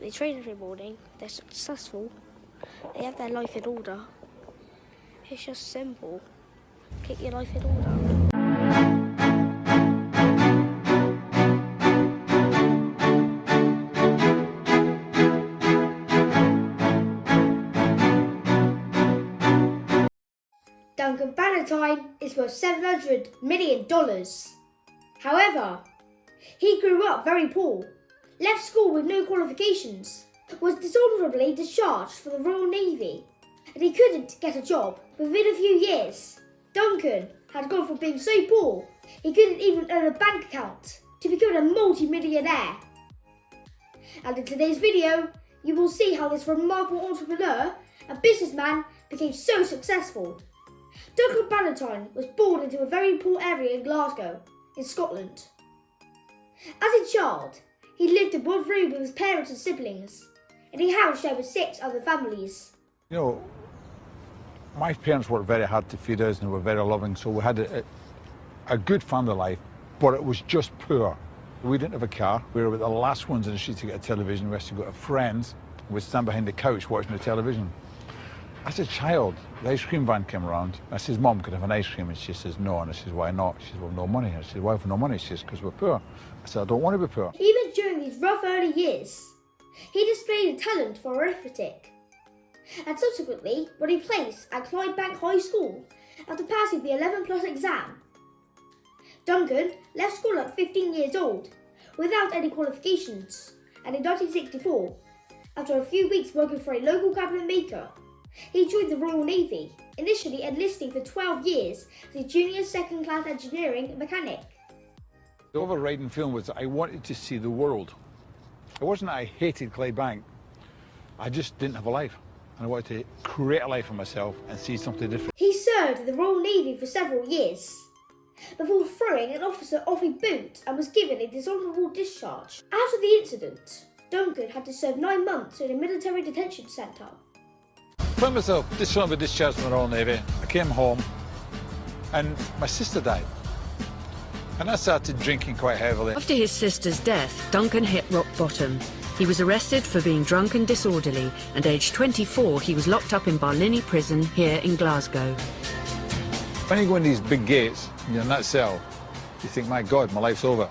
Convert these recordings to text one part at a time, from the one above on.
They train every morning, they're successful, they have their life in order. It's just simple. Get your life in order. Duncan Bannatyne is worth $700 million. However, he grew up very poor, left school with no qualifications, was dishonourably discharged from the Royal Navy, and he couldn't get a job. Within a few years, Duncan had gone from being so poor he couldn't even own a bank account to becoming a multi-millionaire. And in today's video, you will see how this remarkable entrepreneur and businessman became so successful. Duncan Bannatyne was born into a very poor area in Glasgow, in Scotland. As a child, he lived in one room with his parents and siblings, in a house shared with 6 other families. You know, my parents worked very hard to feed us and were very loving, so we had a good family life, but it was just poor. We didn't have a car. We were the last ones in the street to get a television. We used to go to friends. We'd stand behind the couch watching the television. As a child, the ice cream van came around. I says, Mum, could I have an ice cream? And she says, no. And I says, why not? She says, well, no money. I said, why have we no money? She says, because we're poor. I said, I don't want to be poor. Even during these rough early years, he displayed a talent for arithmetic. And subsequently, when he placed at Clydebank High School after passing the 11+ exam. Duncan left school at 15 years old, without any qualifications, and in 1964, after a few weeks working for a local cabinet maker, he joined the Royal Navy, initially enlisting for 12 years as a junior second-class engineering mechanic. The overriding feeling was that I wanted to see the world. It wasn't that I hated Clydebank. I just didn't have a life. And I wanted to create a life for myself and see something different. He served in the Royal Navy for several years, before throwing an officer off a boat and was given a dishonourable discharge. After the incident, Duncan had to serve 9 months in a military detention centre. I found myself dishonourably discharged from the Royal Navy. I came home and my sister died. And I started drinking quite heavily. After his sister's death, Duncan hit rock bottom. He was arrested for being drunk and disorderly, and aged 24, he was locked up in Barlinnie prison here in Glasgow. When you go in these big gates, you're in that cell, you think, my God, my life's over.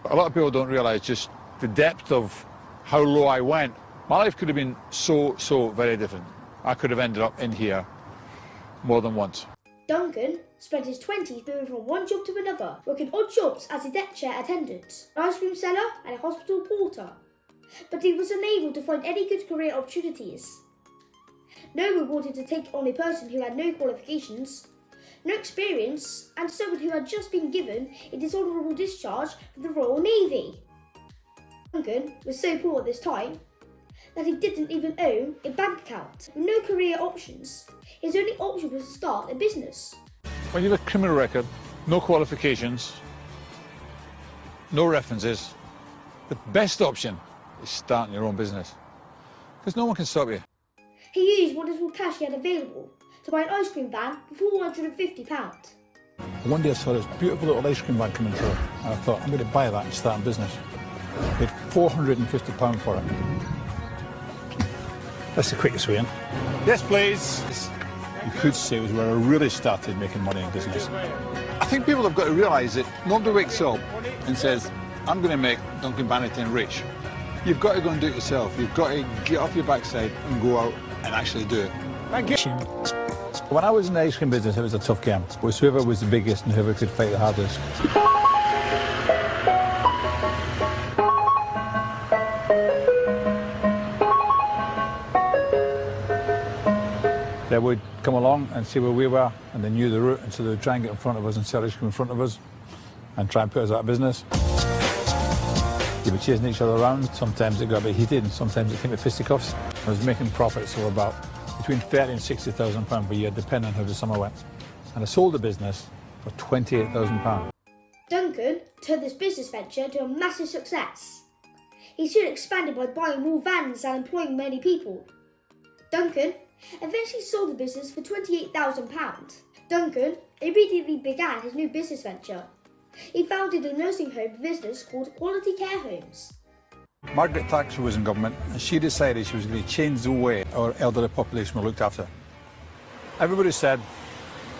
But a lot of people don't realise just the depth of how low I went. My life could have been so very different. I could have ended up in here more than once. Duncan spent his 20s moving from one job to another, working odd jobs as a deck chair attendant, an ice cream seller and a hospital porter. But he was unable to find any good career opportunities. No one wanted to take on a person who had no qualifications, no experience, and someone who had just been given a dishonourable discharge from the Royal Navy. Duncan was so poor at this time that he didn't even own a bank account. With no career options, his only option was to start a business. When you have a criminal record, no qualifications, no references, the best option is starting your own business. Because no one can stop you. He used what little cash he had available to buy an ice cream van for £450. One day I saw this beautiful little ice cream van coming through, and I thought, I'm going to buy that and start a business. I paid £450 for it. That's the quickest way in. Yes, please. You could say it was where I really started making money in business. I think people have got to realise that nobody wakes up and says, I'm going to make Duncan Bannatyne rich. You've got to go and do it yourself. You've got to get off your backside and go out and actually do it. Thank you. When I was in the ice cream business, it was a tough game. It was whoever was the biggest and whoever could fight the hardest. They would come along and see where we were, and they knew the route, and so they would try and get in front of us and sell ice cream in front of us and try and put us out of business. You'd be chasing each other around. Sometimes it got a bit heated, and sometimes it came to fisticuffs. I was making profits of about between £30,000 and £60,000 per year, depending on how the summer went. And I sold the business for £28,000. Duncan turned this business venture into a massive success. He soon expanded by buying more vans and employing many people. Duncan eventually sold the business for £28,000. Duncan immediately began his new business venture. He founded a nursing home business called Quality Care Homes. Margaret Thatcher was in government and she decided she was going to change the way our elderly population were looked after. Everybody said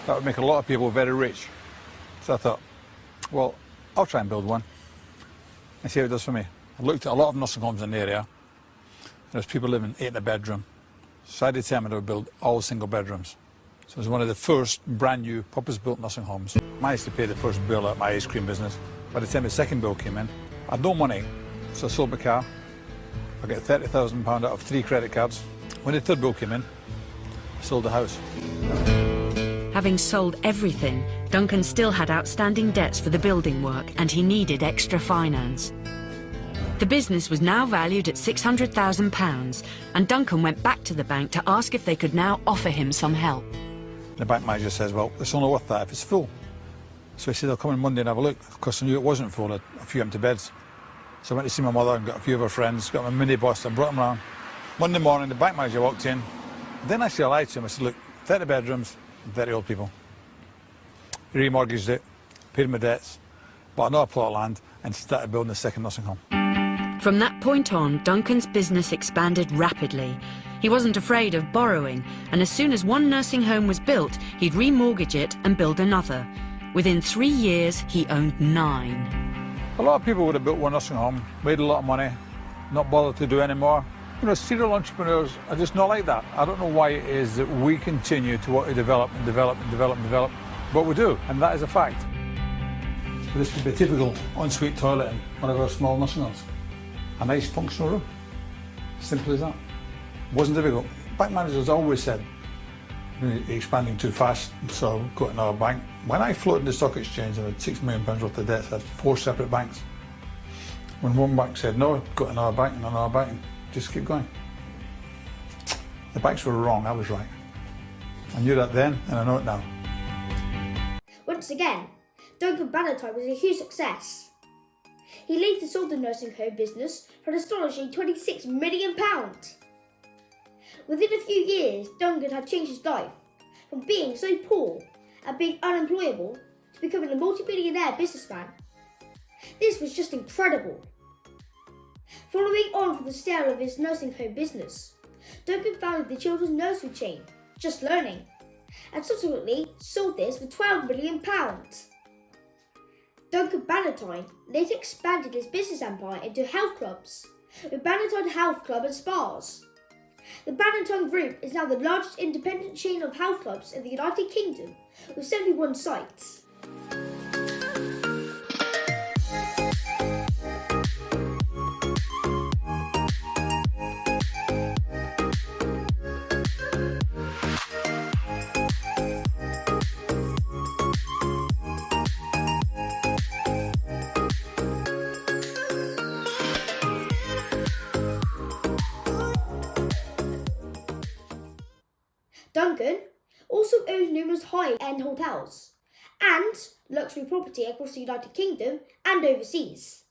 that would make a lot of people very rich. So I thought, well, I'll try and build one and see how it does for me. I looked at a lot of nursing homes in the area. There's people living 8 in a bedroom. So I determined I would build all single bedrooms. So it was one of the first brand new purpose-built nursing homes. I managed to pay the first bill at my ice cream business. By the time the second bill came in, I had no money, so I sold my car. I got £30,000 out of 3 credit cards. When the third bill came in, I sold the house. Having sold everything, Duncan still had outstanding debts for the building work and he needed extra finance. The business was now valued at £600,000 and Duncan went back to the bank to ask if they could now offer him some help. The bank manager says, well, it's only worth that if it's full. So he said, I'll come in Monday and have a look. Of course, I knew it wasn't full, had a few empty beds. So I went to see my mother and got a few of her friends, got my minibus and brought them round. Monday morning, the bank manager walked in. Then actually I lied to him. I said, look, 30 bedrooms, 30 old people. He remortgaged it, paid my debts, bought another plot of land and started building a second nursing home. From that point on, Duncan's business expanded rapidly. He wasn't afraid of borrowing, and as soon as one nursing home was built, he'd remortgage it and build another. Within 3 years, he owned 9. A lot of people would have built one nursing home, made a lot of money, not bothered to do any more. You know, serial entrepreneurs are just not like that. I don't know why it is that we continue to want to develop and develop and develop and develop, but we do, and that is a fact. So this would be a typical ensuite toilet in one of our small nursing homes. A nice functional room. Simple as that. Wasn't difficult. Bank managers always said, you're expanding too fast, so go to another bank. When I floated the stock exchange and had £6 million worth of debts, I had 4 separate banks. When one bank said no, go to another bank and another bank, and just keep going. The banks were wrong, I was right. I knew that then, and I know it now. Once again, Duncan Bannatyne was a huge success. He later sold the nursing home business for an astonishing £26 million. Within a few years, Duncan had changed his life from being so poor and being unemployable to becoming a multi-millionaire businessman. This was just incredible. Following on from the sale of his nursing home business, Duncan founded the children's nursery chain, Just Learning, and subsequently sold this for £12 million. Duncan Bannatyne later expanded his business empire into health clubs, with Bannatyne Health Club and Spas. The Bannatyne Group is now the largest independent chain of health clubs in the United Kingdom, with 71 sites. Duncan also owns numerous high-end hotels and luxury property across the United Kingdom and overseas.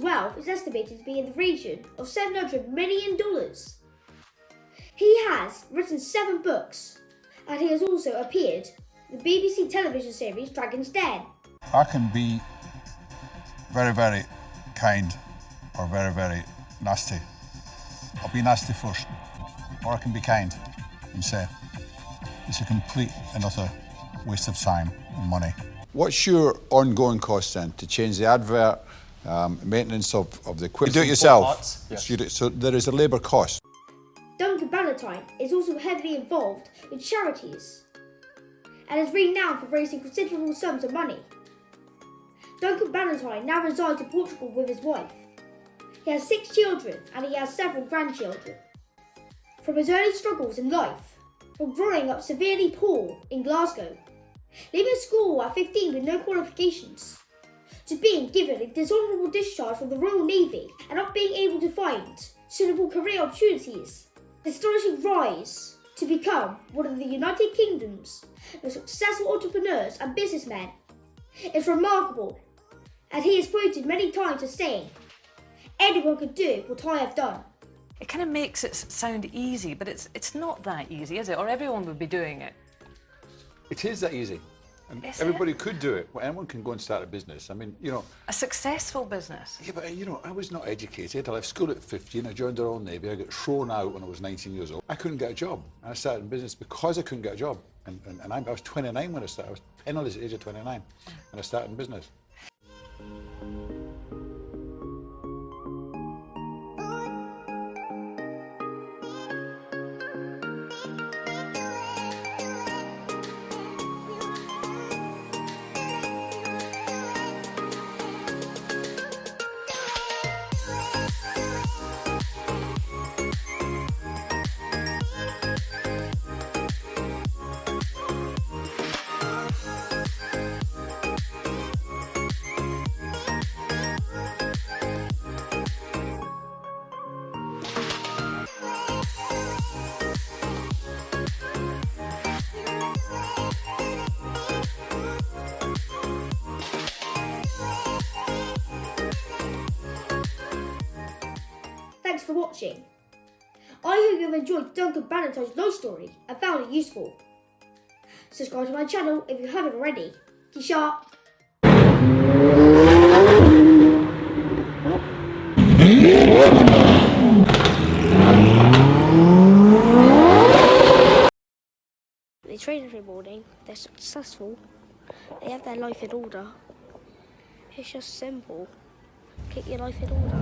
wealth is estimated to be in the region of $700 million. He has written 7 books, and he has also appeared in the BBC television series Dragon's Den. I can be very, very kind or very, very nasty. I'll be nasty first, or I can be kind and say it's a complete and utter waste of time and money. What's your ongoing cost then to change the advert, maintenance of the equipment? You do it yourself. Yes. So there is a labour cost. Duncan Bannatyne is also heavily involved with charities and is renowned for raising considerable sums of money. Duncan Bannatyne now resides in Portugal with his wife. He has 6 children and he has several grandchildren. From his early struggles in life, from growing up severely poor in Glasgow, leaving school at 15 with no qualifications, to being given a dishonourable discharge from the Royal Navy and not being able to find suitable career opportunities, the astonishing rise to become one of the United Kingdom's most successful entrepreneurs and businessmen is remarkable, and he is quoted many times as saying, "Anyone can do what I have done." It kind of makes it sound easy, but it's not that easy, is it? Or everyone would be doing it. It is that easy. And everybody could do it. Well, anyone can go and start a business. I mean, you know... A successful business. Yeah, but, you know, I was not educated. I left school at 15. I joined the Royal Navy. I got thrown out when I was 19 years old. I couldn't get a job. And I started a business because I couldn't get a job. And I was 29 when I started. I was penniless at the age of 29 when I started in business. Thanks for watching. I hope you've enjoyed Duncan Bannatyne's life story and found it useful. Subscribe to my channel if you haven't already. Keep sharp. They train every morning, they're successful, they have their life in order. It's just simple. Get your life in order.